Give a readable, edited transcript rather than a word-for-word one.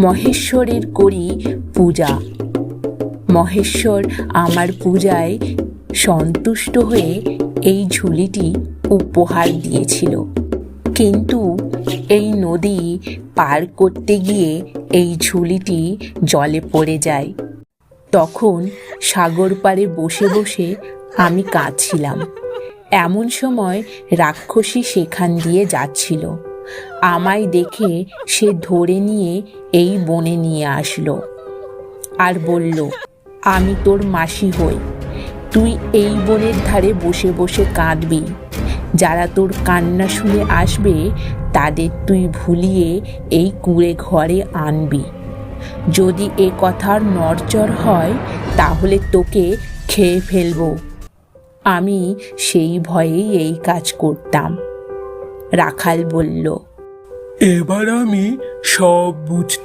মহেশ্বরের করি পূজা। মহেশ্বর আমার পূজায় সন্তুষ্ট হয়ে এই ঝুলিটি উপহার দিয়েছিল। কিন্তু এই নদী পার করতে গিয়ে এই ঝুলিটি জলে পড়ে যায়। তখন সাগর পাড়ে বসে বসে আমি কাঁদছিলাম। এমন সময় রাক্ষসী সেখান দিয়ে যাচ্ছিল। আমায় দেখে সে ধরে নিয়ে এই বনে নিয়ে আসলো আর বলল, আমি তোর মাসি হই, তুই এই বনের ধারে বসে বসে কাঁদবি। যারা তোর কান্না শুনে আসবে তাদের তুই ভুলিয়ে এই কুঁড়ে ঘরে আনবি। যদি এ কথার নড়চড় হয় তাহলে তোকে খেয়ে ফেলবো। আমি সেই ভয়েই এই কাজ করতাম। রাখাল বলল, এবার আমি সব বুঝতে